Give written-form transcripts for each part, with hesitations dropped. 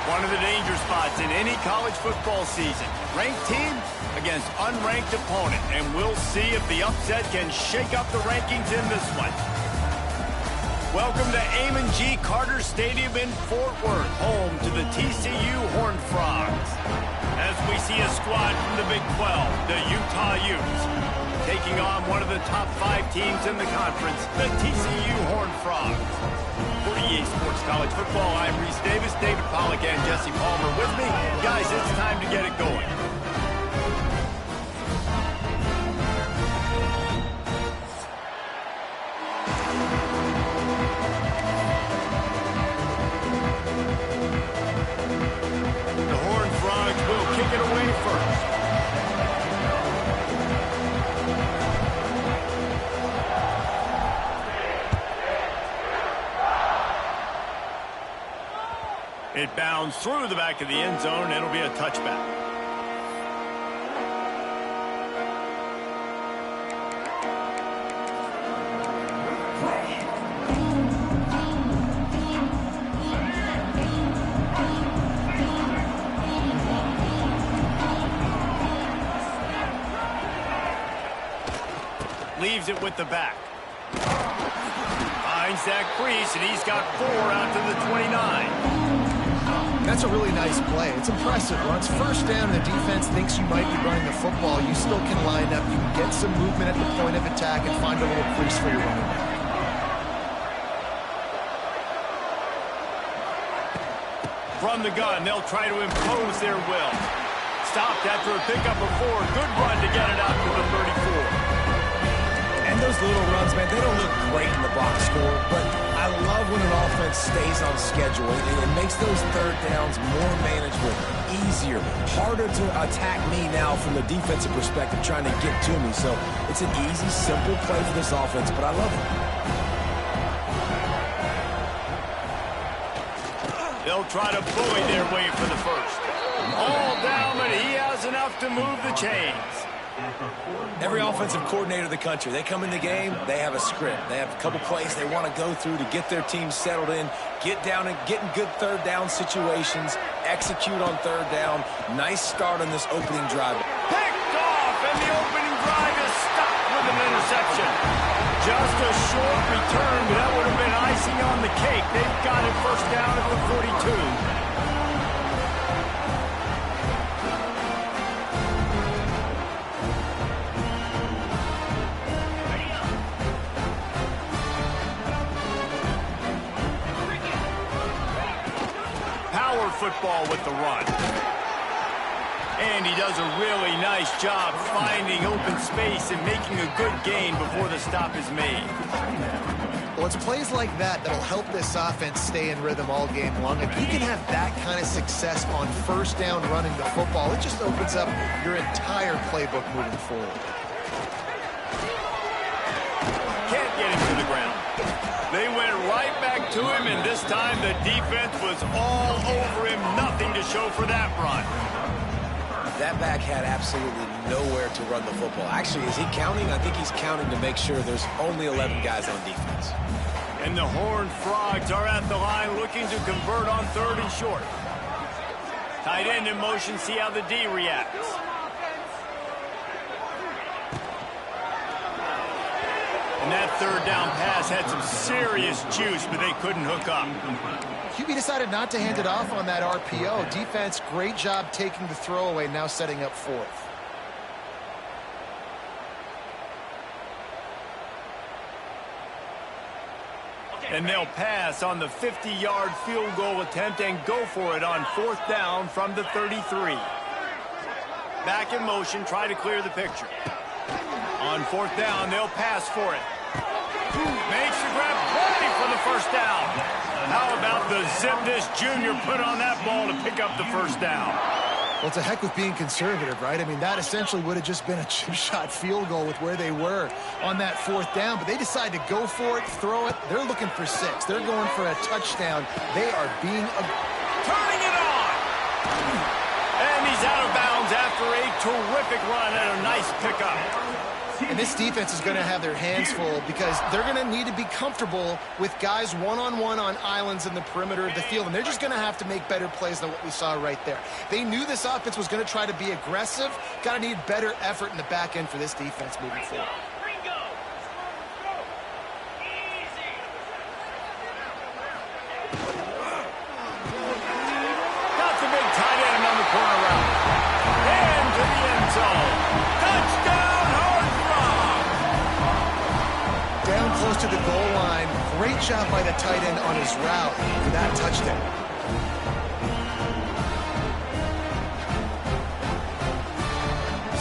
One of the danger spots in any college football season. Ranked team against unranked opponent. And we'll see if the upset can shake up the rankings in this one. Welcome to Amon G. Carter Stadium in Fort Worth, home to the TCU Horned Frogs. As we see a squad from the Big 12, the Utah Utes, taking on one of the top 5 teams in the conference, the TCU Horned Frogs. For EA Sports College Football, I'm Reese Davis, David Pollack, and Jesse Palmer with me. Guys, it's time to get it going. The Horned Frogs will kick it away first. It bounds through the back of the end zone, and it'll be a touchback. Leaves it with the back. Finds that crease, and he's got 4 out to the 29. That's a really nice play. It's impressive. Once first down and the defense thinks you might be running the football, you still can line up. You can get some movement at the point of attack and find a little crease for your running back. From the gun, they'll try to impose their will. Stopped after a pickup of 4. Good run to get it out to the 34. And those little runs, man, they don't look great in the box score, but I love when an offense stays on schedule. It makes those third downs more manageable, easier, harder to attack me now from the defensive perspective trying to get to me. So it's an easy, simple play for this offense, but I love it. They'll try to bully their way for the first. All down, but he has enough to move the chains. Every offensive coordinator in the country, they come in the game, they have a script. They have a couple plays they want to go through to get their team settled in, get down and get in good third down situations, execute on third down. Nice start on this opening drive. Picked off, and the opening drive is stopped with an interception. Just a short return, but that would have been icing on the cake. They've got it first down at the 42. Football with the run. And he does a really nice job finding open space and making a good gain before the stop is made. Well, it's plays like that that'll help this offense stay in rhythm all game long. If you can have that kind of success on first down running the football, it just opens up your entire playbook moving forward. Can't get him to the ground. They went right back to him, and this time the defense was all over him. Nothing to show for that run. That back had absolutely nowhere to run the football. Actually, is he counting? I think he's counting to make sure there's only 11 guys on defense. And the Horned Frogs are at the line looking to convert on 3rd and short. Tight end in motion, see how the D reacts. And that third down pass had some serious juice, but they couldn't hook up. QB decided not to hand it off on that RPO. Defense, great job taking the throwaway, now setting up 4th. And they'll pass on the 50-yard field goal attempt and go for it on 4th down from the 33. Back in motion, try to clear the picture. On 4th down, they'll pass for it. Makes the grab, ready for the first down. How about the zip this junior put on that ball to pick up the first down? Well, it's a heck with being conservative, right? I mean, that essentially would have just been a chip shot field goal with where they were on that 4th down, but they decide to go for it, throw it. They're looking for 6. They're going for a touchdown. They are being turning it on. And he's out of bounds after a terrific run and a nice pickup. And this defense is going to have their hands full because they're going to need to be comfortable with guys one-on-one on islands in the perimeter of the field, and they're just going to have to make better plays than what we saw right there. They knew this offense was going to try to be aggressive. Got to need better effort in the back end for this defense moving forward. Got the big tight end on the corner route. And to the end zone. Touchdown, hard from. Down close to the goal line. Great job by the tight end on his route for that touchdown.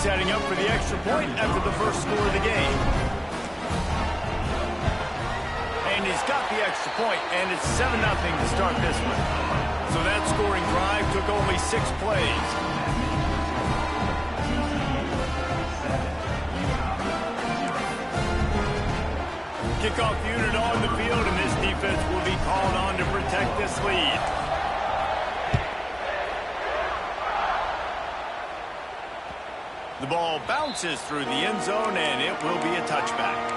Setting up for the extra point after the first score of the game. And he's got the extra point, and it's 7-0 to start this one. So that scoring drive took only 6 plays. Kickoff unit on the field, and this defense will be called on to protect this lead. The ball bounces through the end zone, and it will be a touchback.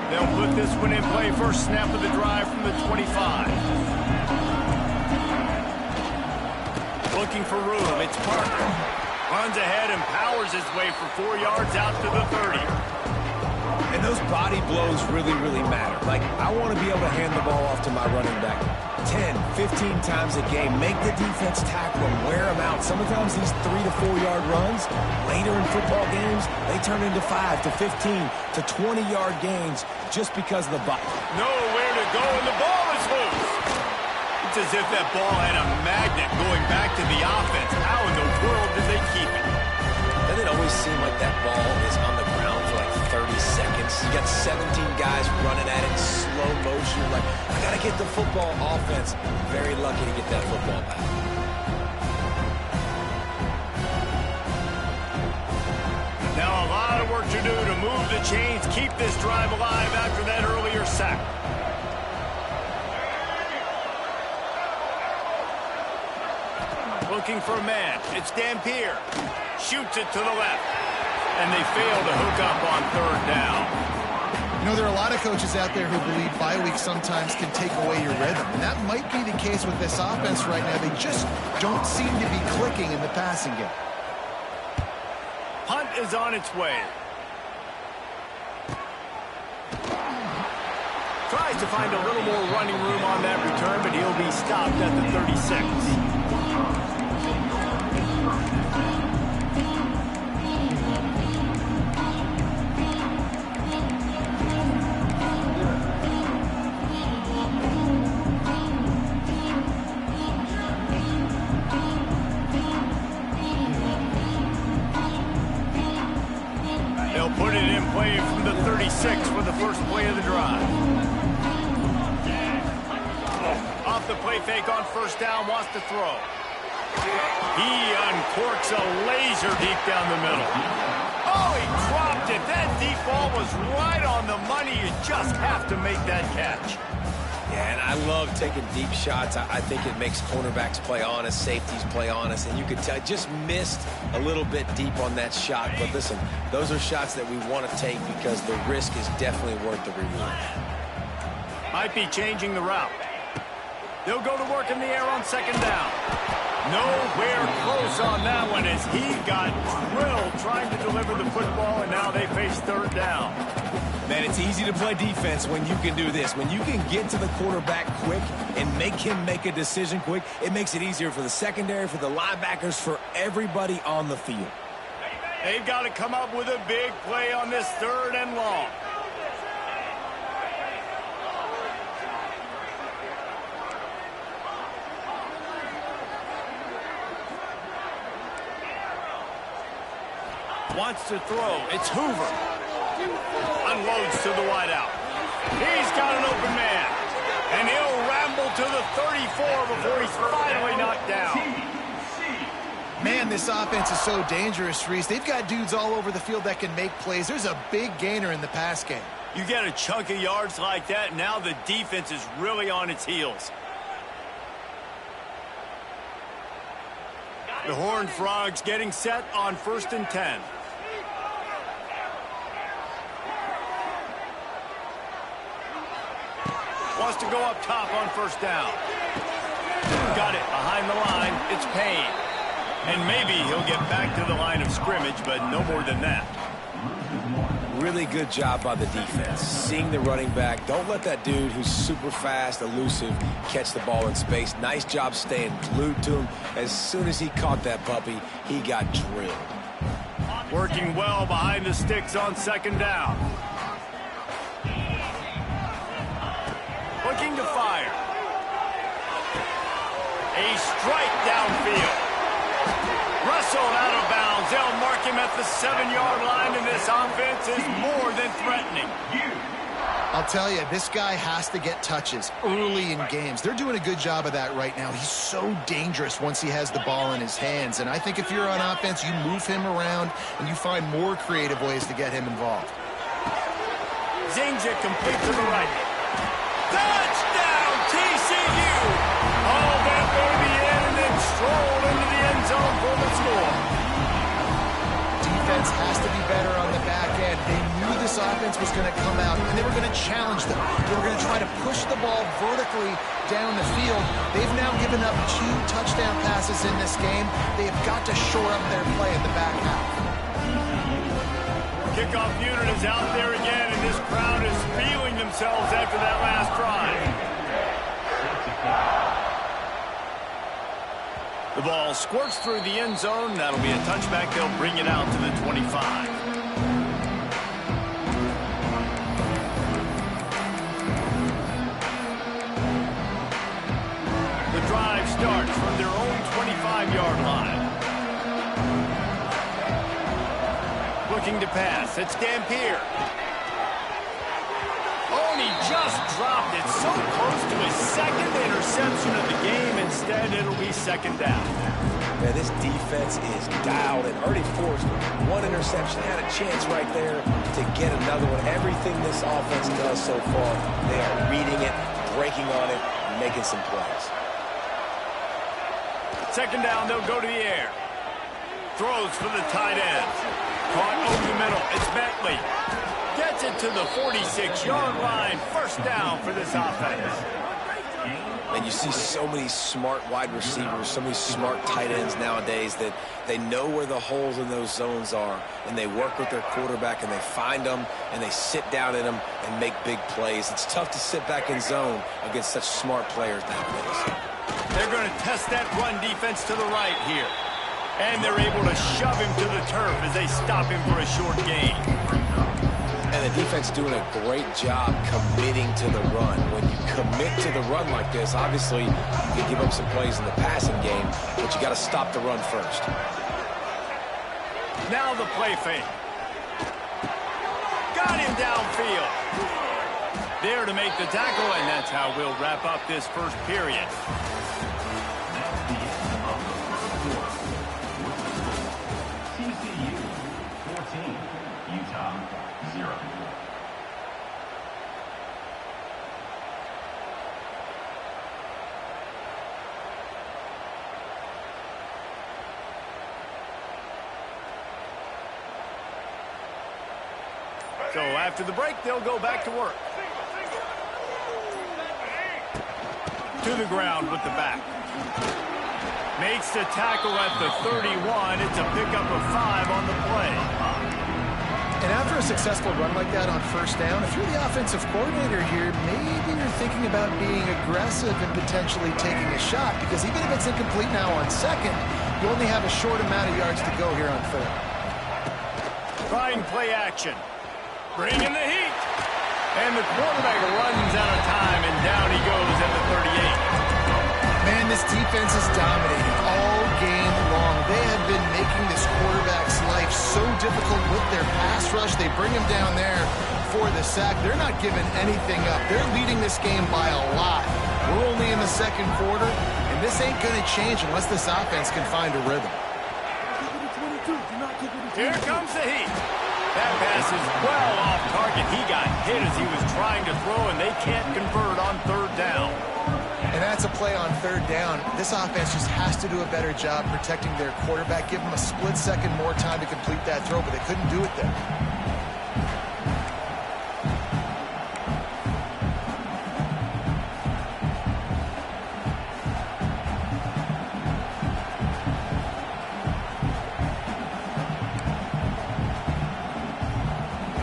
They'll put this one in play. First snap of the drive from the 25. Looking for room. It's Parker. Runs ahead and powers his way for 4 yards out to the 30. And those body blows really, really matter. Like, I want to be able to hand the ball off to my running back 10, 15 times a game. Make the defense tackle them, wear them out. Sometimes these 3 to 4 yard runs, later in football games, they turn into 5 to 15 to 20-yard gains just because of the body. Nowhere to go, and the ball is loose. It's as if that ball had a magnet going back to the offense. How in the world did they keep it? Doesn't it always seem like that ball is on the ground for like 30 seconds? You got 17 guys running at it in slow motion. You're like, I got to get the football. Offense, very lucky to get that football back. Now a lot of work to do to move the chains, keep this drive alive after that earlier sack. Looking for a man. It's Dampier. Shoots it to the left. And they fail to hook up on 3rd down. You know, there are a lot of coaches out there who believe bye weeks sometimes can take away your rhythm. And that might be the case with this offense right now. They just don't seem to be clicking in the passing game. Hunt is on its way. Tries to find a little more running room on that return, but he'll be stopped at the 36. Put it in play from the 36 for the first play of the drive. Off the play fake on 1st down, wants to throw. He uncorks a laser deep down the middle. Oh, he dropped it. That deep ball was right on the money. You just have to make that catch. Yeah, and I love taking deep shots. I think it makes cornerbacks play honest, safeties play honest, and you could tell just missed a little bit deep on that shot. But listen, those are shots that we want to take because the risk is definitely worth the reward. Might be changing the route. They'll go to work in the air on 2nd down. Nowhere close on that one as he got drilled trying to deliver the football, and now they face 3rd down. Man, it's easy to play defense when you can do this. When you can get to the quarterback quick and make him make a decision quick, it makes it easier for the secondary, for the linebackers, for everybody on the field. They've got to come up with a big play on this 3rd and long. Wants to throw. It's Hoover. Unloads to the wideout. He's got an open man. And he'll ramble to the 34 before he's finally knocked down. Man, this offense is so dangerous, Reese. They've got dudes all over the field that can make plays. There's a big gainer in the pass game. You get a chunk of yards like that, now the defense is really on its heels. The Horned Frogs getting set on 1st and 10. Wants to go up top on 1st down. Got it behind the line. It's Payne. And maybe he'll get back to the line of scrimmage, but no more than that. Really good job by the defense. Seeing the running back. Don't let that dude who's super fast, elusive, catch the ball in space. Nice job staying glued to him. As soon as he caught that puppy, he got drilled. Working well behind the sticks on 2nd down. Looking to fire. A strike downfield. Wrestled out of bounds. They'll mark him at the 7-yard line, and this offense is more than threatening. I'll tell you, this guy has to get touches early in games. They're doing a good job of that right now. He's so dangerous once he has the ball in his hands. And I think if you're on offense, you move him around and you find more creative ways to get him involved. Zings it complete to the right. Touchdown, TCU! All that baby in and then strolled into the end zone for the score. Defense has to be better on the back end. They knew this offense was going to come out, and they were going to challenge them. They were going to try to push the ball vertically down the field. They've now given up 2 touchdown passes in this game. They have got to shore up their play in the back half. Kickoff unit is out there again, and this crowd is feeling themselves after that last drive. The ball squirts through the end zone. That'll be a touchback. They'll bring it out to the 25. The drive starts from their own 25-yard line. Looking to pass. It's Dampier. Oh, and he just dropped it so close to his 2nd interception of the game. Instead, it'll be 2nd down. Man, this defense is dialed and already forced 1 interception. Had a chance right there to get another one. Everything this offense does so far, they are reading it, breaking on it, and making some plays. 2nd down, they'll go to the air. Throws for the tight end. Caught over the middle. It's Bentley. Gets it to the 46-yard line. 1st down for this offense. And you see so many smart wide receivers, so many smart tight ends nowadays that they know where the holes in those zones are, and they work with their quarterback, and they find them, and they sit down in them and make big plays. It's tough to sit back in zone against such smart players nowadays. They're going to test that run defense to the right here. And they're able to shove him to the turf as they stop him for a short gain. And the defense doing a great job committing to the run. When you commit to the run like this, obviously you can give up some plays in the passing game, but you got to stop the run first. Now the play fake. Got him downfield. There to make the tackle, and that's how we'll wrap up this first period. So after the break, they'll go back to work. To the ground with the back. Makes the tackle at the 31. It's a pickup of 5 on the play. And after a successful run like that on 1st down, if you're the offensive coordinator here, maybe you're thinking about being aggressive and potentially taking a shot, because even if it's incomplete now on 2nd, you only have a short amount of yards to go here on 3rd. Trying play action. Bringing the heat. And the quarterback runs out of time, and down he goes at the 38. Man, this defense is dominating all game long. They have been making this quarterback's life so difficult with their pass rush. They bring him down there for the sack. They're not giving anything up. They're leading this game by a lot. We're only in the 2nd quarter, and this ain't going to change unless this offense can find a rhythm. Here comes the heat. That pass is well off target. He got hit as he was trying to throw, and they can't convert on 3rd down. And that's a play on third down, this offense just has to do a better job protecting their quarterback. Give them a split second more time to complete that throw, but they couldn't do it there.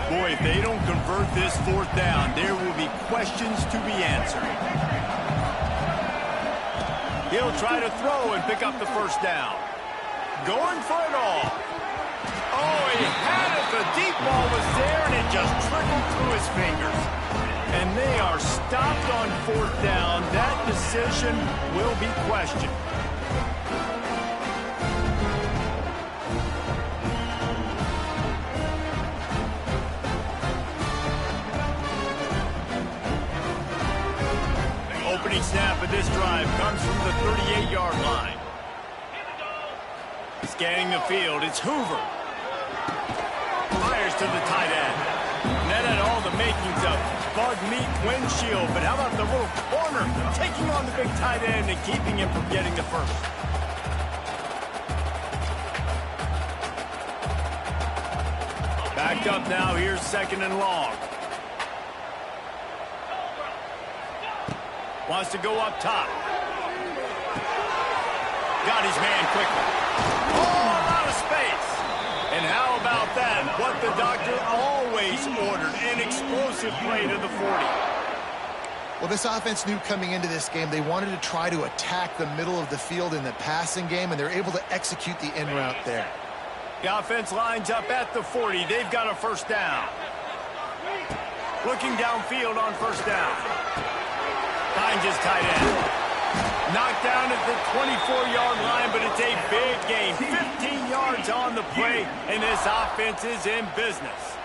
Boy, if they don't convert this fourth down, there will be questions to be answered. He'll try to throw and pick up the first down. Going for it all. Oh, he had it. The deep ball was there, and it just trickled through his fingers. And they are stopped on fourth down. That decision will be questioned. Opening snap of this drive comes from the 38-yard line. Scanning the field, it's Hoover. Fires to the tight end. And that had all the makings of bug meat windshield, but how about the little corner taking on the big tight end and keeping him from getting the first? Backed up now, here's second and long. Wants to go up top. Got his man quickly. Oh, out of space. And how about that? What the doctor always ordered. An explosive play to the 40. Well, this offense knew coming into this game they wanted to try to attack the middle of the field in the passing game, and they're able to execute the in route there. The offense lines up at the 40. They've got a first down. Looking downfield on first down. Finds his tight end. Knocked down at the 24-yard line, but it's a big gain. 15 yards on the play, and this offense is in business.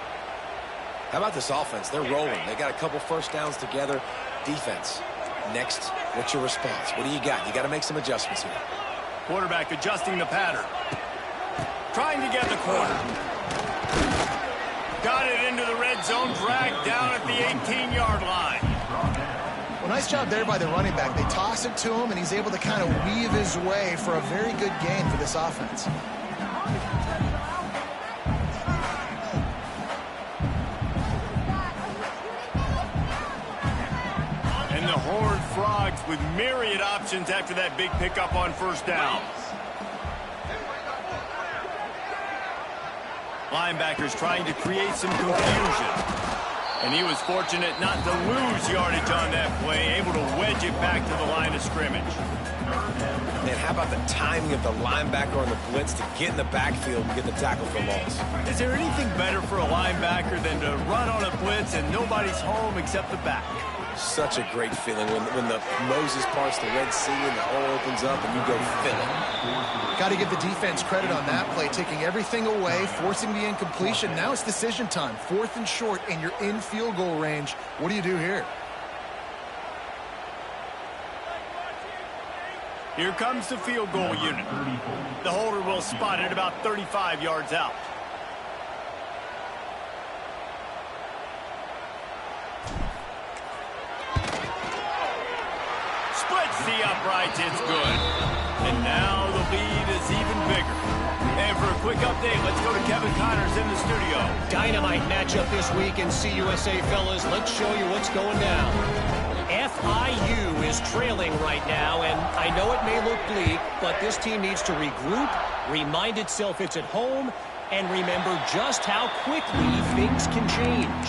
How about this offense? They're rolling. They got a couple first downs together. Defense. Next, what's your response? What do you got? You got to make some adjustments here. Quarterback adjusting the pattern. Trying to get the corner. Got it into the red zone, dragged down at the 18-yard line. Well, nice job there by the running back. They toss it to him, and he's able to kind of weave his way for a very good gain for this offense. And the Horned Frogs with myriad options after that big pickup on first down. Linebackers trying to create some confusion. And he was fortunate not to lose yardage on that play, able to wedge it back to the line of scrimmage. Man, how about the timing of the linebacker on the blitz to get in the backfield and get the tackle for loss? Is there anything better for a linebacker than to run on a blitz and nobody's home except the back? Such a great feeling when the Moses parts the Red Sea and the hole opens up and you go fill it. Got to give the defense credit on that play, taking everything away, forcing the incompletion. Now it's decision time. 4th and short, and you're in field goal range. What do you do here? Here comes the field goal unit. The holder will spot it about 35 yards out. Splits the uprights, it's good. And now the lead is even bigger. And for a quick update, let's go to Kevin Connors in the studio. Dynamite matchup this week in CUSA, fellas. Let's show you what's going down. FIU is trailing right now, and I know it may look bleak, but this team needs to regroup, remind itself it's at home, and remember just how quickly things can change.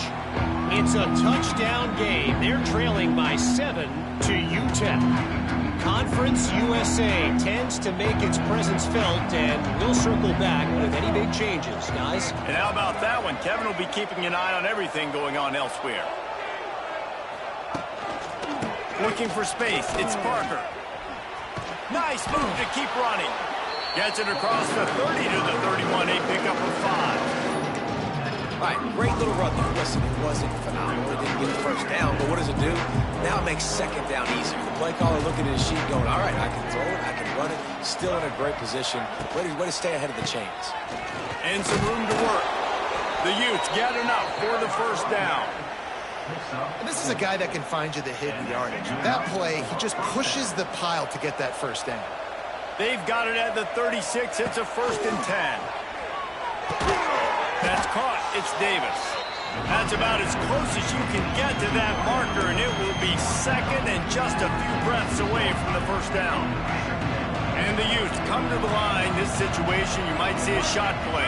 It's a touchdown game. They're trailing by 7 to UTEP. Conference USA tends to make its presence felt, and we'll circle back with any big changes, guys. And how about that one? Kevin will be keeping an eye on everything going on elsewhere. Looking for space, it's Parker. Nice move to keep running. Gets it across the 30 to the 31, a pickup of 5. All right, great little run there. Listen, it wasn't phenomenal. It didn't get the first down, but what does it do? Now it makes second down easier. The play caller looking at his sheet going, all right, I can throw it, I can run it. Still in a great position. Way to stay ahead of the chains. And some room to work. The Utes get enough for the first down. And this is a guy that can find you the hidden yardage. That play, he just pushes the pile to get that first down. They've got it at the 36. It's a 1st and 10. That's caught. It's Davis. That's about as close as you can get to that marker, and it will be 2nd and just a few breaths away from the 1st down. And the Utes come to the line. This situation, you might see a shot play.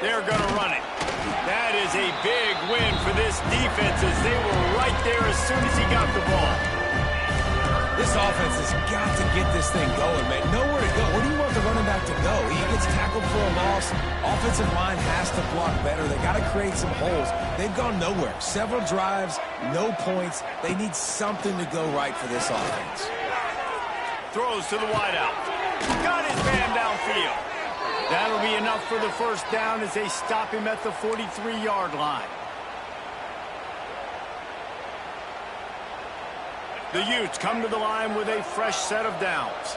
They're going to run it. That is a big win for this defense as they were right there as soon as he got the ball. This offense has got to get this thing going, man. Nowhere to go. Where do you want the running back to go? He gets tackled for a loss. Offensive line has to block better. They got to create some holes. They've gone nowhere. Several drives, no points. They need something to go right for this offense. Throws to the wideout. Got his man downfield. That'll be enough for the 1st down as they stop him at the 43-yard line. The Utes come to the line with a fresh set of downs.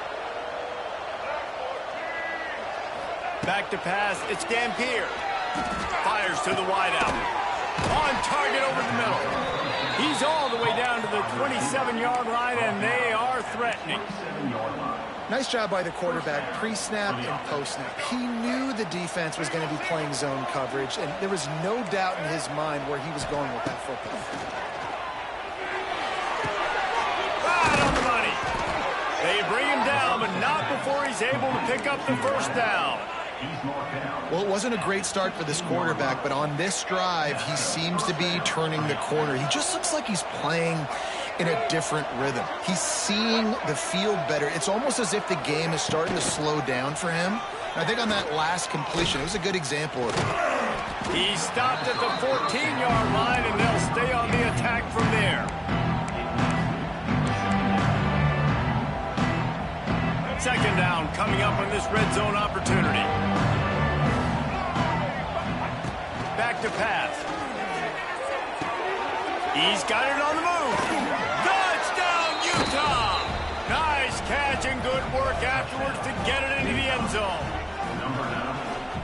Back to pass. It's Dampier. Fires to the wideout. On target over the middle. He's all the way down to the 27-yard line, and they are threatening. Nice job by the quarterback, pre-snap and post-snap. He knew the defense was going to be playing zone coverage, and there was no doubt in his mind where he was going with that football. Right on the money. They bring him down, but not before he's able to pick up the 1st down. Well, it wasn't a great start for this quarterback, but on this drive, he seems to be turning the corner. He just looks like he's playing in a different rhythm. He's seeing the field better. It's almost as if the game is starting to slow down for him. And I think on that last completion, it was a good example of it. He stopped at the 14-yard line, and they'll stay on the attack from there. 2nd down coming up on this red zone opportunity. Back to pass. He's got it on the move. Touchdown, Utah! Nice catch and good work afterwards to get it into the end zone.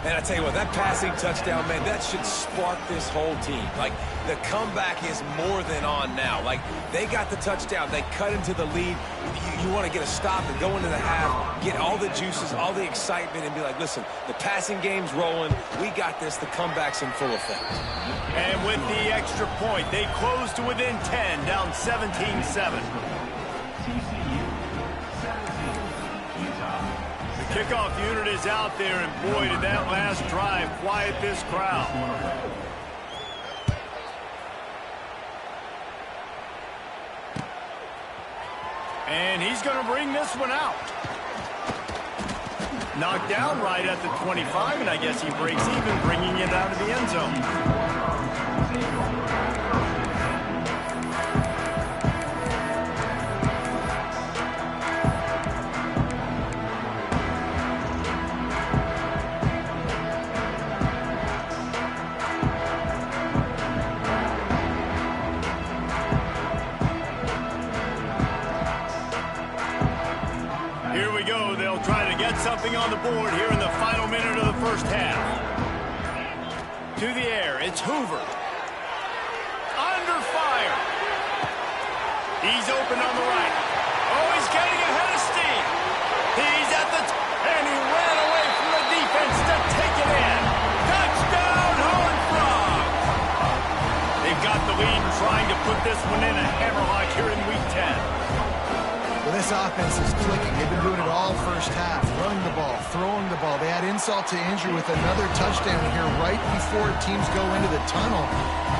And I tell you what, that passing touchdown, man, that should spark this whole team. Like, the comeback is more than on now. Like, they got the touchdown. They cut into the lead. You want to get a stop and go into the half, get all the juices, all the excitement, and be like, listen, the passing game's rolling. We got this. The comeback's in full effect. And with the extra point, they close to within 10, down 17-7. Kickoff unit is out there, and boy, did that last drive quiet this crowd. And he's going to bring this one out. Knocked down right at the 25, and I guess he breaks even, bringing it out of the end zone. Something on the board here in the final minute of the 1st half. To the air, it's Hoover. Under fire. He's open on the right. Oh, he's getting ahead of steam. He's at the and he ran away from the defense to take it in. Touchdown, Horned Frogs. They've got the lead and trying to put this one in a hammerlock here in Week 10. Well, this offense is clicking. They've been doing it all 1st half. Running the ball, throwing the ball. They add insult to injury with another touchdown here right before teams go into the tunnel.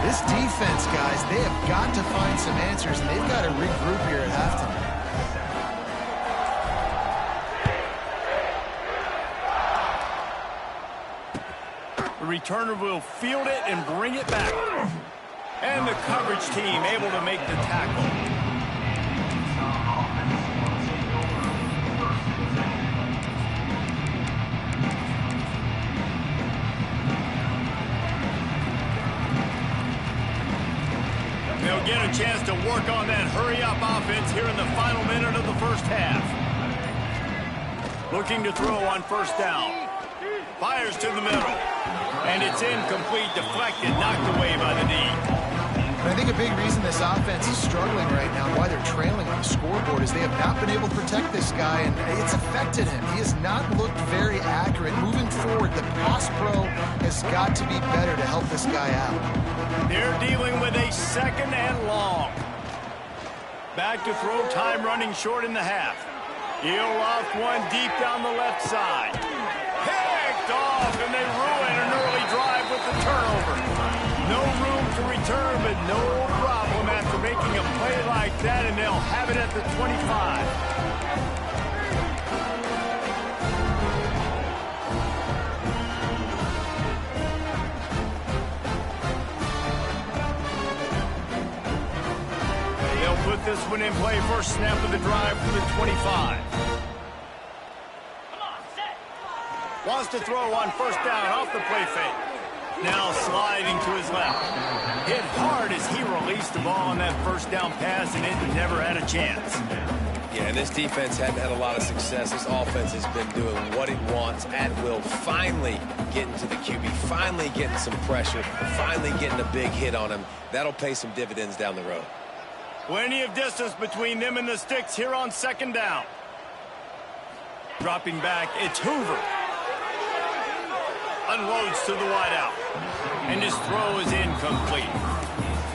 This defense, guys, they have got to find some answers, and they've got to regroup here at halftime. The returner will field it and bring it back. And the coverage team able to make the tackle. They'll get a chance to work on that hurry-up offense here in the final minute of the first half. Looking to throw on first down. Fires to the middle. And it's incomplete, deflected, knocked away by the knee. And I think a big reason this offense is struggling right now, why they're trailing on the scoreboard, is they have not been able to protect this guy, and it's affected him. He has not looked very accurate. Moving forward, the pass pro has got to be better to help this guy out. They're dealing with a second and long. Back to throw, time running short in the half. He'll loft one deep down the left side. Picked off, and they ruin an early drive with the turnover. No room to return, but no problem after making a play like that, and they'll have it at the 25. They'll put this one in play. First snap of the drive for the 25. Wants to throw on first down off the play fake. Now sliding to his left. Hit hard as he released the ball on that first down pass, and it never had a chance. Yeah, and this defense hadn't had a lot of success. This offense has been doing what it wants at will. Finally getting to the QB, finally getting some pressure, finally getting a big hit on him. That'll pay some dividends down the road. Plenty of distance between them and the sticks here on second down. Dropping back, it's Hoover. Unloads to the wideout. And his throw is incomplete.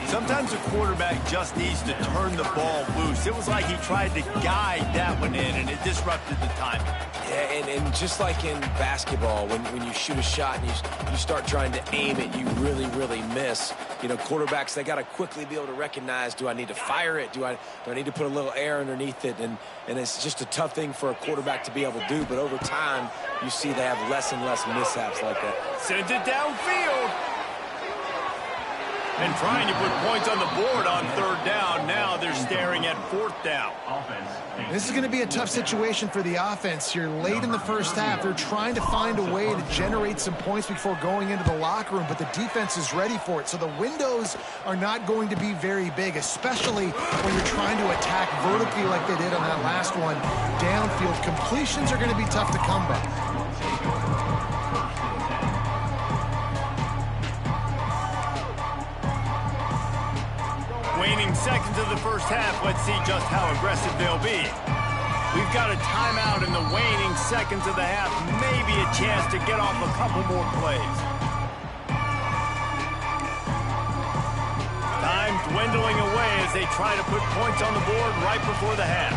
Sometimes a quarterback just needs to turn the ball loose. It was like he tried to guide that one in, and it disrupted the timing. Yeah, and just like in basketball, when you shoot a shot and you start trying to aim it, you really, really miss. You know, quarterbacks, they got to quickly be able to recognize, do I need to fire it? Do I need to put a little air underneath it? And it's just a tough thing for a quarterback to be able to do. But over time, you see they have less and less mishaps like that. Sends it downfield. And trying to put points on the board on third down. Now they're staring at fourth down. This is going to be a tough situation for the offense here late in the first half. They're trying to find a way to generate some points before going into the locker room, but the defense is ready for it. So the windows are not going to be very big, especially when you're trying to attack vertically like they did on that last one. Downfield completions are going to be tough to come by. Waning seconds of the first half. Let's see just how aggressive they'll be. We've got a timeout in the waning seconds of the half. Maybe a chance to get off a couple more plays. Time dwindling away as they try to put points on the board right before the half.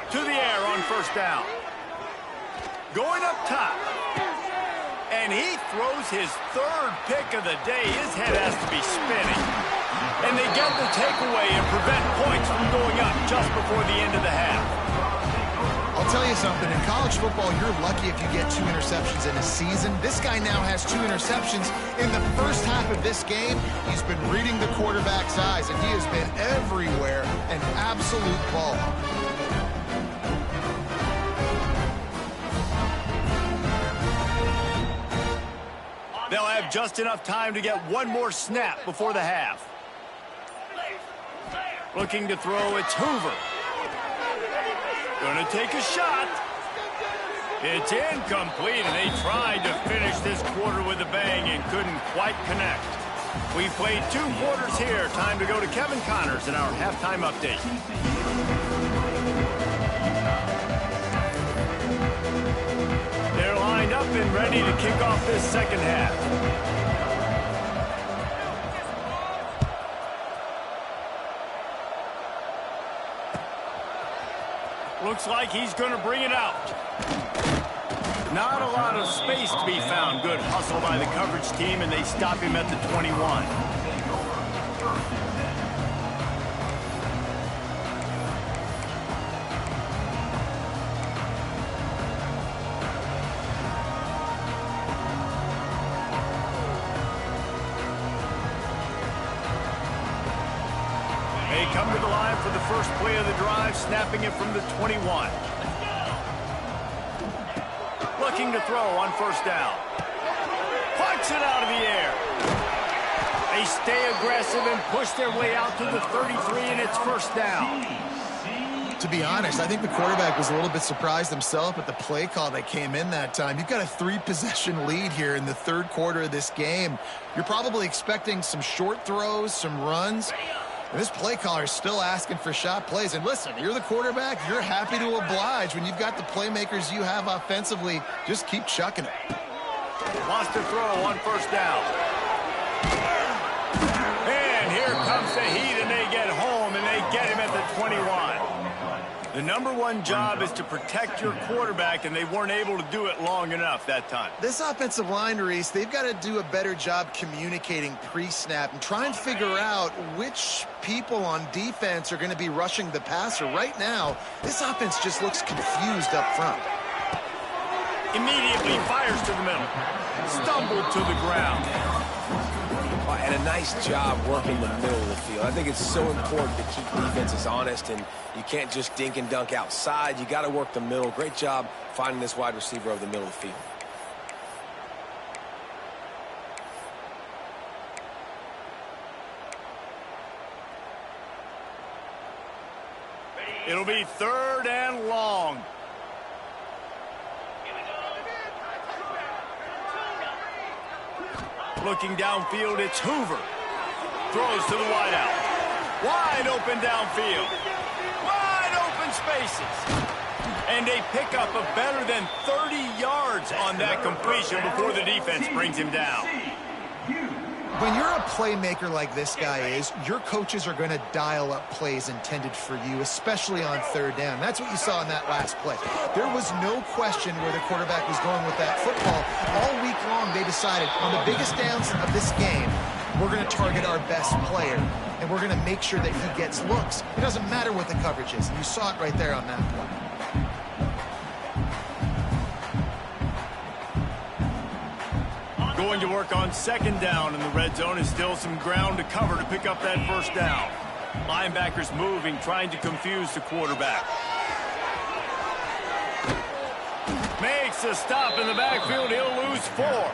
To the air on first down. Going up top. And he throws his third pick of the day. His head has to be spinning. And they get the takeaway and prevent points from going up just before the end of the half. I'll tell you something. In college football, you're lucky if you get 2 interceptions in a season. This guy now has 2 interceptions. In the first half of this game, he's been reading the quarterback's eyes, and he has been everywhere, an absolute ball. They'll have just enough time to get one more snap before the half. Looking to throw, it's Hoover. Gonna take a shot. It's incomplete, and they tried to finish this quarter with a bang and couldn't quite connect. We've played 2 quarters here. Time to go to Kevin Connors in our halftime update. They're lined up and ready to kick off this second half. Looks like he's going to bring it out. Not a lot of space to be found. Good hustle by the coverage team, and they stop him at the 21. They come to the line for the first play of the drive, snapping it from the 21. Looking to throw on first down. Plucks it out of the air. A They stay aggressive and push their way out to the 33, and it's first down. To be honest, I think the quarterback was a little bit surprised himself at the play call that came in that time. You've got a 3-possession lead here in the third quarter of this game. You're probably expecting some short throws, some runs. And this play caller is still asking for shot plays. And listen, you're the quarterback. You're happy to oblige. When you've got the playmakers you have offensively, just keep chucking it. Wants to throw on first down. And here comes the heat, and they get home, and they get him at the 21. The number one job is to protect your quarterback, and they weren't able to do it long enough that time. This offensive line, Reese, they've got to do a better job communicating pre-snap and try and figure out which people on defense are going to be rushing the passer. Right now, this offense just looks confused up front. Immediately fires to the middle. Stumbled to the ground. And a nice job working the middle of the field. I think it's so important to keep defenses honest, and you can't just dink and dunk outside. You got to work the middle. Great job finding this wide receiver over the middle of the field. It'll be third and long. Looking downfield, it's Hoover. Throws to the wideout. Wide open downfield. Wide open spaces. And they pick up a better than 30 yards on that completion before the defense brings him down. When you're a playmaker like this guy is, your coaches are going to dial up plays intended for you, especially on third down. That's what you saw in that last play. There was no question where the quarterback was going with that football. All week long, they decided on the biggest downs of this game, we're going to target our best player, and we're going to make sure that he gets looks. It doesn't matter what the coverage is. And you saw it right there on that play. Going to work on second down in the red zone is still some ground to cover to pick up that first down. Linebackers moving, trying to confuse the quarterback. Makes a stop in the backfield. He'll lose 4.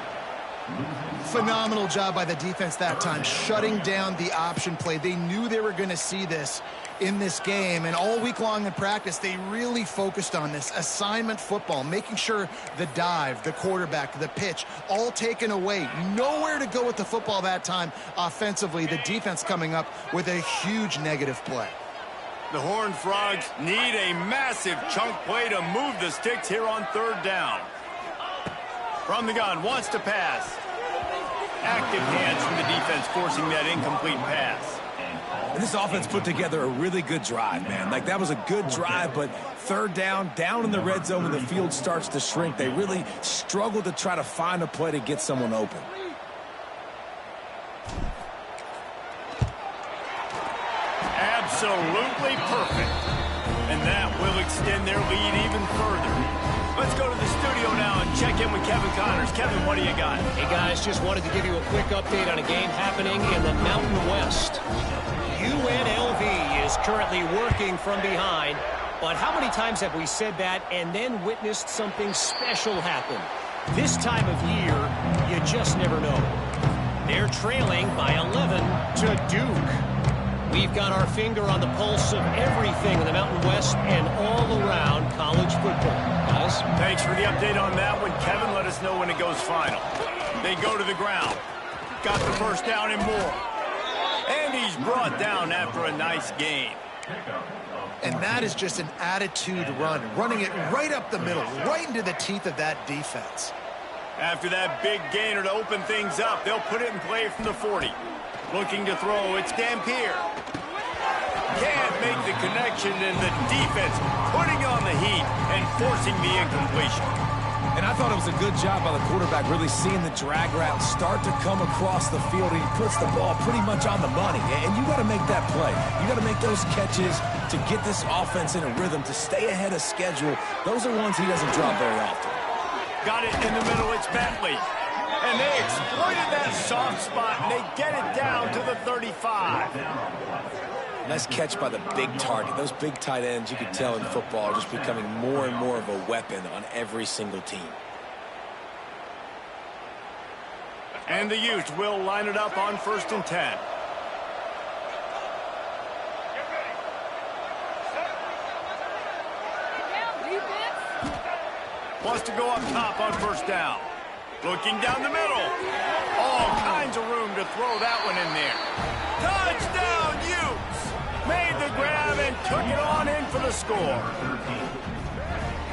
Phenomenal job by the defense that time, shutting down the option play. They knew they were going to see this in this game, and all week long in practice, they really focused on this assignment football, making sure the dive, the quarterback, the pitch, all taken away. Nowhere to go with the football that time offensively. The defense coming up with a huge negative play. The Horned Frogs need a massive chunk play to move the sticks here on third down. From the gun, wants to pass. Active hands from the defense forcing that incomplete pass. And this offense put together a really good drive, man. Like, that was a good drive, but third down in the red zone when the field starts to shrink, they really struggled to try to find a play to get someone open. Absolutely perfect. And that will extend their lead even further. Let's go to the studio now and check in with Kevin Connors. Kevin, what do you got? Hey, guys, just wanted to give you a quick update on a game happening in the Mountain West. UNLV is currently working from behind, but how many times have we said that and then witnessed something special happen? This time of year, you just never know. They're trailing by 11 to Duke. We've got our finger on the pulse of everything in the Mountain West and all around college football. Guys? Thanks for the update on that one. Kevin, let us know when it goes final. They go to the ground. Got the first down and more. And he's brought down after a nice gain. And that is just an attitude run, running it right up the middle, right into the teeth of that defense. After that big gainer to open things up, they'll put it in play from the 40. Looking to throw, it's Dampier. Can't make the connection, and the defense putting on the heat and forcing the incompletion. And I thought it was a good job by the quarterback, really seeing the drag route start to come across the field, and he puts the ball pretty much on the money. And you got to make that play. You got to make those catches to get this offense in a rhythm, to stay ahead of schedule. Those are ones he doesn't drop very often. Got it in the middle, it's Bentley. And they exploited that soft spot, and they get it down to the 35. Nice catch by the big target. Those big tight ends, you can tell in football, are just becoming more and more of a weapon on every single team. And the Utes will line it up on 1st and 10. Wants to go up top on 1st down. Looking down the middle. All kinds of room to throw that one in there. Touchdown, Utes! Made the grab and took it on in for the score.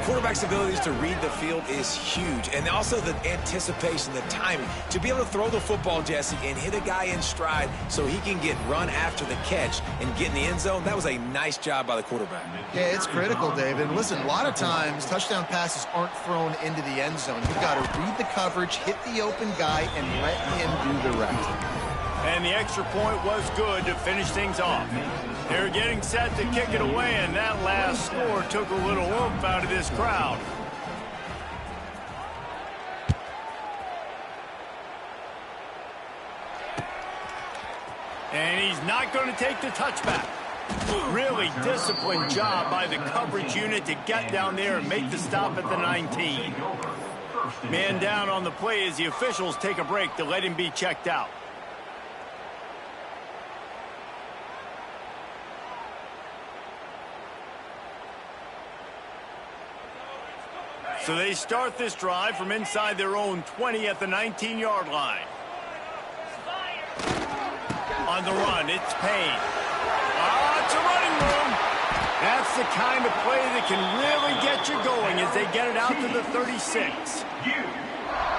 Quarterback's abilities to read the field is huge, and also the anticipation, the timing. To be able to throw the football, Jesse, and hit a guy in stride so he can get run after the catch and get in the end zone, that was a nice job by the quarterback. Yeah, it's critical, David. Listen, a lot of times touchdown passes aren't thrown into the end zone. You've got to read the coverage, hit the open guy, and let him do the rest. And the extra point was good to finish things off. They're getting set to kick it away, and that last score took a little oomph out of this crowd. And he's not going to take the touchback. Really disciplined job by the coverage unit to get down there and make the stop at the 19. Man down on the play as the officials take a break to let him be checked out. So they start this drive from inside their own 20 at the 19-yard line. On the run, it's Payne. It's a running room. That's the kind of play that can really get you going as they get it out to the 36.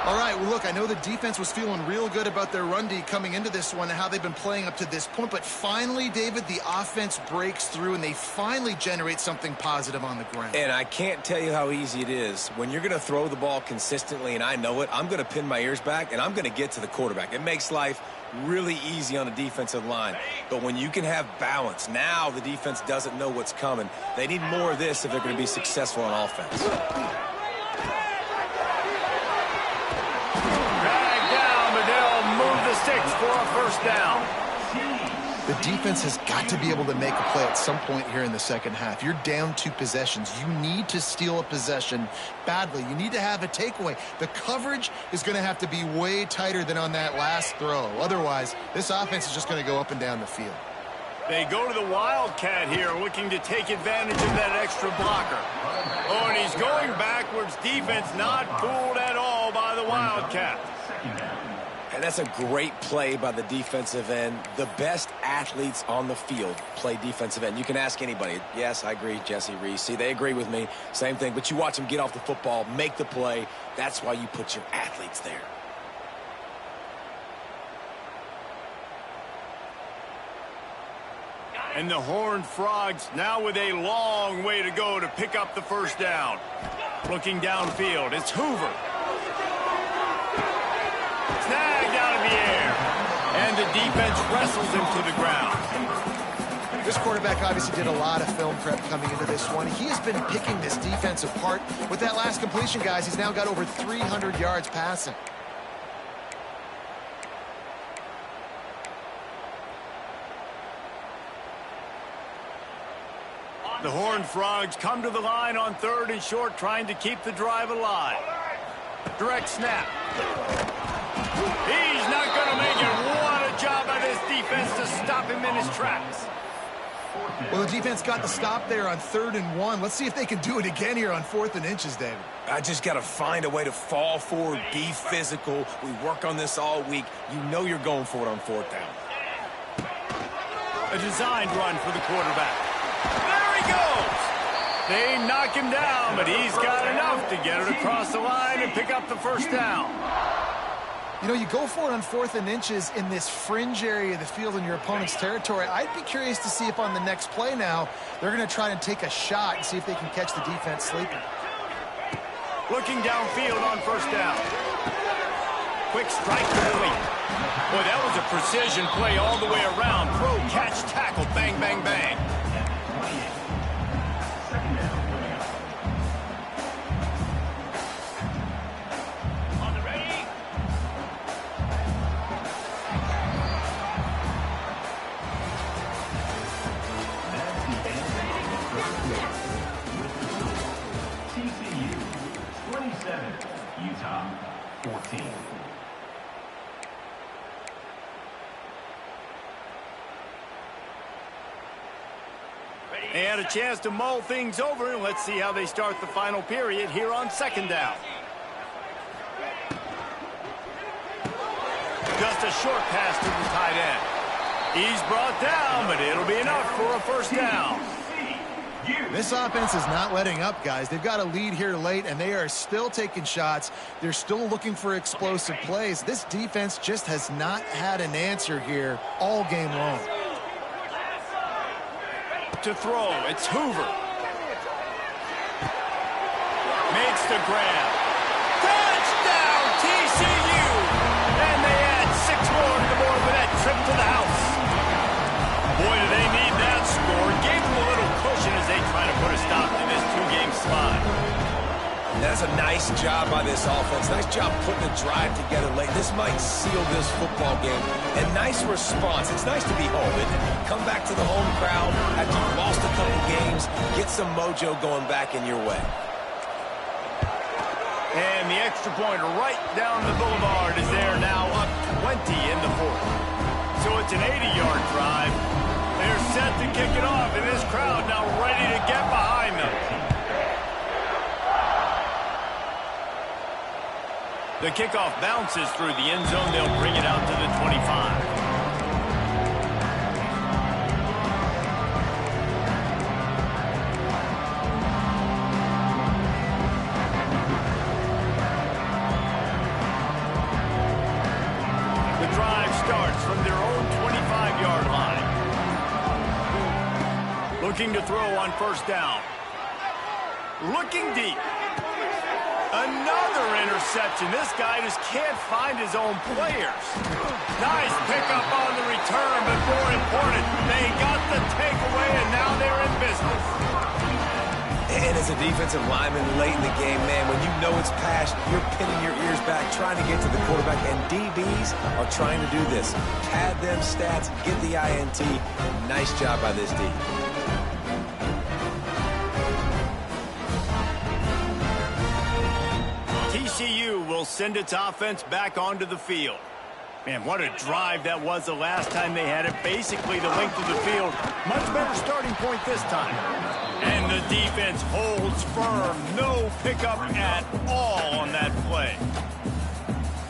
All right, well, look, I know the defense was feeling real good about their run D coming into this one and how they've been playing up to this point. But finally, David, the offense breaks through and they finally generate something positive on the ground. And I can't tell you how easy it is. When you're going to throw the ball consistently, and I know it, I'm going to pin my ears back, and I'm going to get to the quarterback. It makes life really easy on the defensive line. But when you can have balance, now the defense doesn't know what's coming. They need more of this if they're going to be successful on offense. Six for a 1st down. The defense has got to be able to make a play at some point here in the second half. You're down 2 possessions. You need to steal a possession badly. You need to have a takeaway. The coverage is going to have to be way tighter than on that last throw. Otherwise, this offense is just going to go up and down the field. They go to the Wildcat here, looking to take advantage of that extra blocker. Oh, and he's going backwards. Defense not fooled at all by the Wildcat. And that's a great play by the defensive end. The best athletes on the field play defensive end. You can ask anybody. Yes, I agree, Jesse Reese. See, they agree with me. Same thing. But you watch them get off the football, make the play. That's why you put your athletes there. And the Horned Frogs now with a long way to go to pick up the 1st down. Looking downfield, it's Hoover. Snagged out of the air. And the defense wrestles him to the ground. This quarterback obviously did a lot of film prep coming into this one. He has been picking this defense apart. With that last completion, guys, he's now got over 300 yards passing. The Horned Frogs come to the line on 3rd and short, trying to keep the drive alive. Direct snap. He's not going to make it. What a job by this defense to stop him in his tracks. Well, the defense got the stop there on 3rd and 1. Let's see if they can do it again here on 4th and inches, David. I just got to find a way to fall forward, be physical. We work on this all week. You know you're going for it on 4th down. A designed run for the quarterback. There he goes. They knock him down, but he's got enough to get it across the line and pick up the 1st down. You know, you go for it on 4th and inches in this fringe area of the field in your opponent's territory. I'd be curious to see if on the next play now, they're going to try and take a shot and see if they can catch the defense sleeping. Looking downfield on 1st down. Quick strike to the lead. Boy, that was a precision play all the way around. Throw, catch, tackle, bang, bang, bang. had a chance to mull things over, and let's see how they start the final period here on second down. Just a short pass to the tight end. He's brought down, but it'll be enough for a first down. This offense is not letting up, guys. They've got a lead here late, and they are still taking shots. They're still looking for explosive plays. This defense just has not had an answer here all game long. To throw, it's Hoover. Makes the grab. Touchdown, TCU! And they add 6 more to the board with that trip to the house. Boy, do they need that score. Gave them a little cushion as they try to put a stop to this 2-game slide. That's a nice job by this offense. Nice job putting the drive together late. This might seal this football game. And nice response. It's nice to be home, isn't it? Come back to the home crowd after you've lost a couple games. Get some mojo going back in your way. And the extra point right down the boulevard is there now, up 20 in the fourth. So it's an 80-yard drive. They're set to kick it off, and this crowd now ready to get behind them. The kickoff bounces through the end zone. They'll bring it out to the 25. The drive starts from their own 25-yard line. Looking to throw on first down. Looking deep. Another interception. This guy just can't find his own players. Nice pickup on the return, but more important, they got the takeaway, and now they're in business. And as a defensive lineman late in the game, man, when you know it's past, you're pinning your ears back, trying to get to the quarterback, and DBs are trying to do this. Pad them stats, get the INT. Nice job by this D. TCU will send its offense back onto the field. Man, what a drive that was the last time they had it. Basically the length of the field. Much better starting point this time. And the defense holds firm. No pickup at all on that play.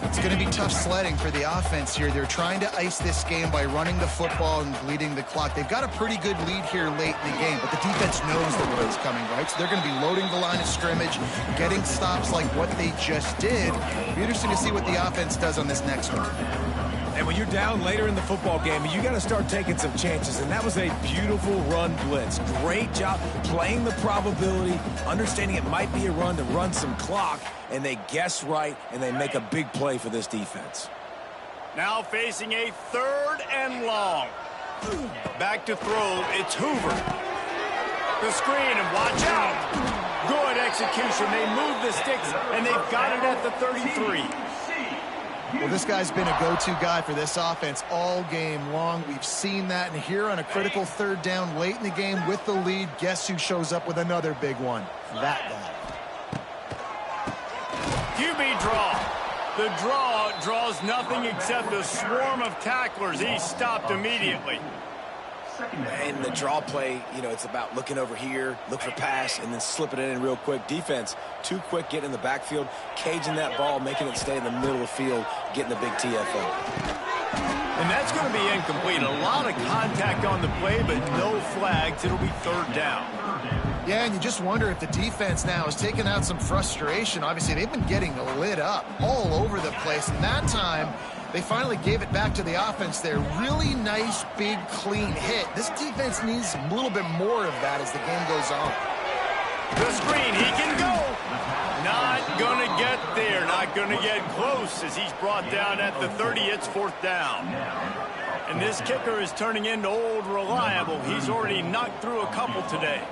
It's going to be tough sledding for the offense here. They're trying to ice this game by running the football and bleeding the clock. They've got a pretty good lead here late in the game, but the defense knows the road's coming, right? So they're going to be loading the line of scrimmage, getting stops like what they just did. It'll be interesting to see what the offense does on this next one. And when you're down later in the football game, you got to start taking some chances. And that was a beautiful run blitz. Great job playing the probability, understanding it might be a run to run some clock, and they guess right, and they make a big play for this defense. Now facing a 3rd and long. Back to throw, it's Hoover. The screen, and watch out. Good execution. They move the sticks, and they've got it at the 33. Well, this guy's been a go-to guy for this offense all game long. We've seen that, and here on a critical 3rd down late in the game with the lead, guess who shows up with another big one? That guy. QB draw. The draw draws nothing except a swarm of tacklers. He's stopped immediately. And the draw play, you know, it's about looking over here, look for pass, and then slipping it in real quick. Defense, too quick getting in the backfield, caging that ball, making it stay in the middle of the field, getting the big TFL. And that's going to be incomplete. A lot of contact on the play, but no flags. It'll be 3rd down. Yeah, and you just wonder if the defense now is taking out some frustration. Obviously, they've been getting lit up all over the place, and that time they finally gave it back to the offense there. Really nice, big, clean hit. This defense needs a little bit more of that as the game goes on. The screen, he can go. Not going to get there. Not going to get close as he's brought down at the 30. It's 4th down. And this kicker is turning into old reliable. He's already knocked through a couple today.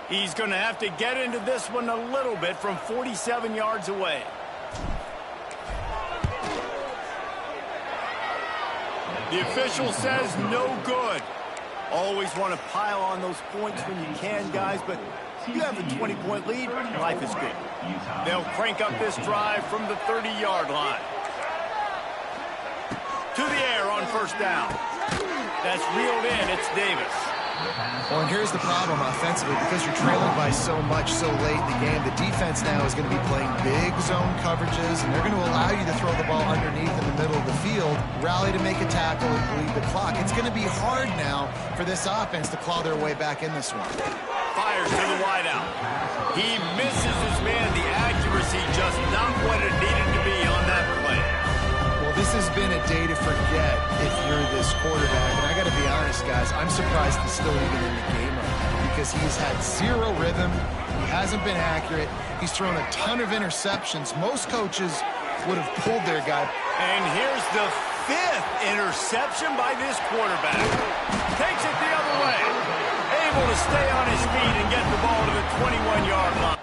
He's going to have to get into this one a little bit from 47 yards away. The official says no good. Always want to pile on those points when you can, guys, but you have a 20-point lead, life is good. They'll crank up this drive from the 30-yard line. To the air on first down. That's reeled in. It's Davis. Well, and here's the problem offensively. Because you're trailing by so much so late in the game, the defense now is going to be playing big zone coverages, and they're going to allow you to throw the ball underneath in the middle of the field, rally to make a tackle, and bleed the clock. It's going to be hard now for this offense to claw their way back in this one. Fires to the wideout. He misses his man. The accuracy just not what it needed to be on that play. Well, this has been a day to forget if you're this quarterback. And I got to be honest, guys, I'm surprised he's still even in the game right now because he's had zero rhythm. He hasn't been accurate. He's thrown a ton of interceptions. Most coaches would have pulled their guy. And here's the 5th interception by this quarterback. Takes it the other way. Able to stay on his feet and get the ball to the 21-yard line.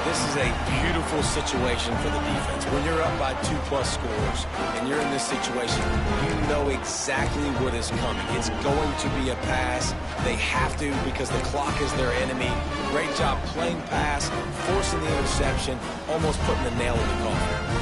This is a beautiful situation for the defense. When you're up by 2+ scores and you're in this situation, you know exactly what is coming. It's going to be a pass. They have to because the clock is their enemy. Great job playing pass, forcing the interception, almost putting the nail in the coffin.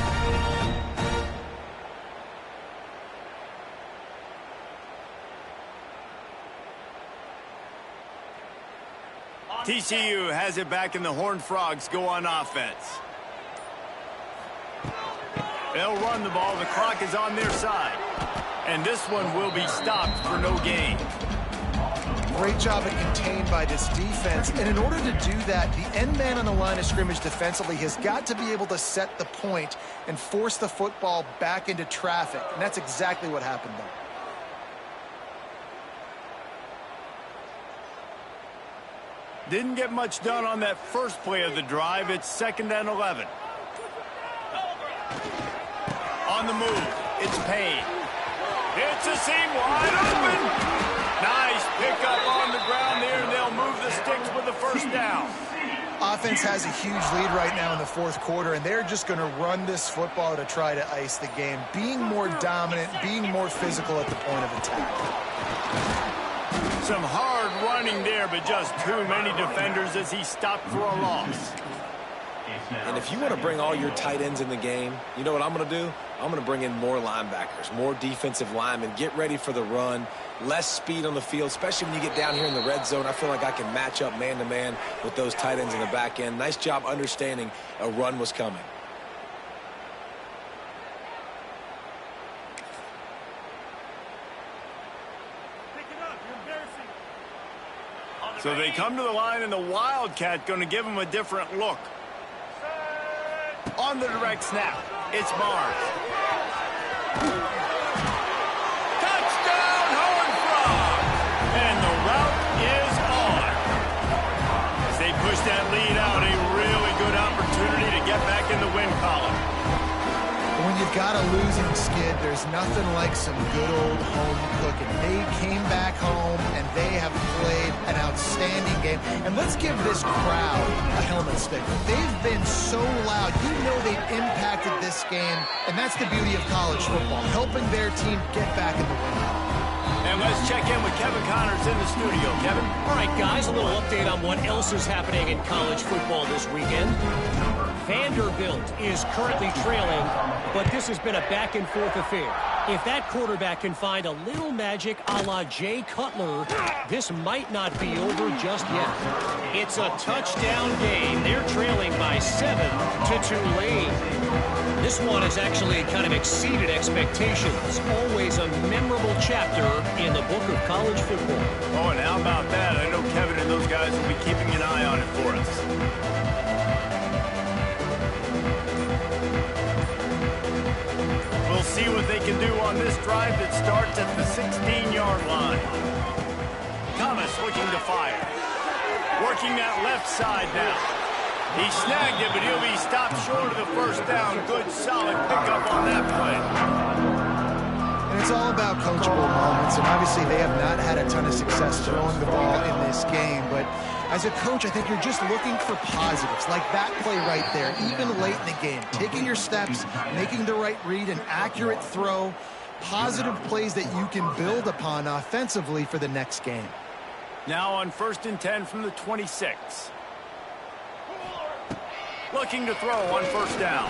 TCU has it back, and the Horned Frogs go on offense. They'll run the ball. The clock is on their side. And this one will be stopped for no gain. Great job at contained by this defense. And in order to do that, the end man on the line of scrimmage defensively has got to be able to set the point and force the football back into traffic. And that's exactly what happened there. Didn't get much done on that first play of the drive. It's 2nd and 11. On the move, it's Payne. It's a seam wide open. Nice pickup on the ground there, and they'll move the sticks with the first down. Offense has a huge lead right now in the 4th quarter, and they're just going to run this football to try to ice the game. Being more dominant, being more physical at the point of attack. Some hard running there, but just too many defenders as he stopped for a loss. And if you want to bring all your tight ends in the game, you know what I'm going to do? I'm going to bring in more linebackers, more defensive linemen, get ready for the run, less speed on the field, especially when you get down here in the red zone. I feel like I can match up man-to-man with those tight ends in the back end. Nice job understanding a run was coming. So they come to the line, and the Wildcat going to give them a different look. On the direct snap, it's Barnes. Touchdown, Horned Frogs! And the route is on. As they push that lead out, a really good opportunity to get back in the win column. When you've got a losing skid, there's nothing like some good old home cooking. They came back home, and they have played an outstanding game. And let's give this crowd a helmet sticker. They've been so loud. You know they've impacted this game, and that's the beauty of college football, helping their team get back in the win. And let's check in with Kevin Connors in the studio. Kevin? All right, guys, a little update on what else is happening in college football this weekend. Vanderbilt is currently trailing, but this has been a back-and-forth affair. If that quarterback can find a little magic a la Jay Cutler, this might not be over just yet. It's a touchdown game. They're trailing by 7 to Tulane. This one has actually kind of exceeded expectations. Always a memorable chapter in the book of college football. Oh, and how about that? I know Kevin and those guys will be keeping an eye on it for us. We'll see what they can do on this drive that starts at the 16-yard line. Thomas looking to fire. Working that left side now. He snagged it, but he'll be stopped short of the first down. Good, solid pickup on that play. And it's all about coachable moments, and obviously they have not had a ton of success throwing the ball in this game. But as a coach, I think you're just looking for positives, like that play right there, even late in the game. Taking your steps, making the right read, an accurate throw, positive plays that you can build upon offensively for the next game. Now on 1st and 10 from the 26. Looking to throw on 1st down.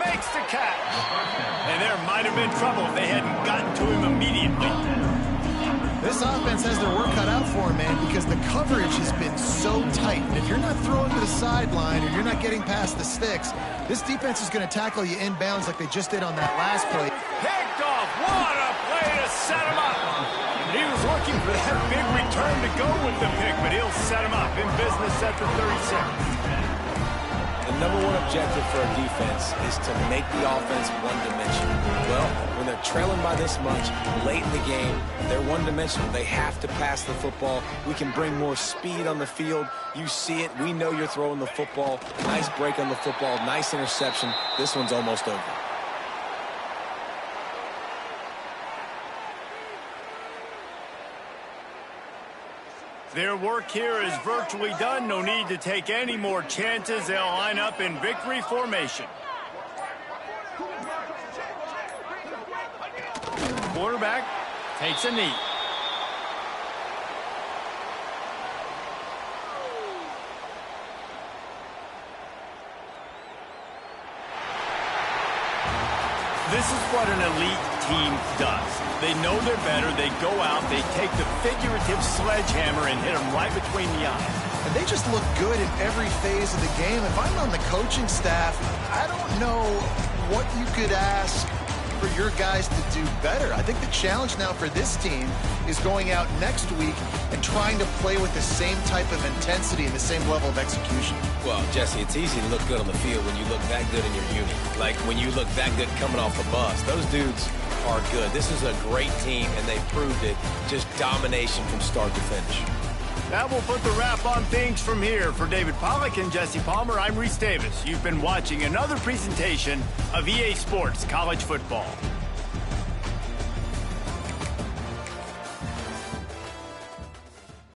Makes the catch. And there might have been trouble if they hadn't gotten to him immediately. This offense has their work cut out for them, man, because the coverage has been so tight. And if you're not throwing to the sideline or you're not getting past the sticks, this defense is going to tackle you inbounds like they just did on that last play. Picked off. What a play to set him up. He was looking for that big return to go with the pick, but he'll set him up in business at the 36. The number one objective for a defense is to make the offense one-dimensional. Well, when they're trailing by this much late in the game, they're one-dimensional. They have to pass the football. We can bring more speed on the field. You see it. We know you're throwing the football. Nice break on the football. Nice interception. This one's almost over. Their work here is virtually done. No need to take any more chances. They'll line up in victory formation. Quarterback takes a knee. This is what an elite team does. They know they're better. They go out. They take the figurative sledgehammer and hit them right between the eyes. And they just look good in every phase of the game. If I'm on the coaching staff, I don't know what you could ask for your guys to do better. I think the challenge now for this team is going out next week and trying to play with the same type of intensity and the same level of execution. Well, Jesse, it's easy to look good on the field when you look that good in your unit. Like when you look that good coming off the bus. Those dudes are good. This is a great team, and they proved it. Just domination from start to finish. That will put the wrap on things from here. For David Pollack and Jesse Palmer, I'm Reese Davis. You've been watching another presentation of EA Sports College Football.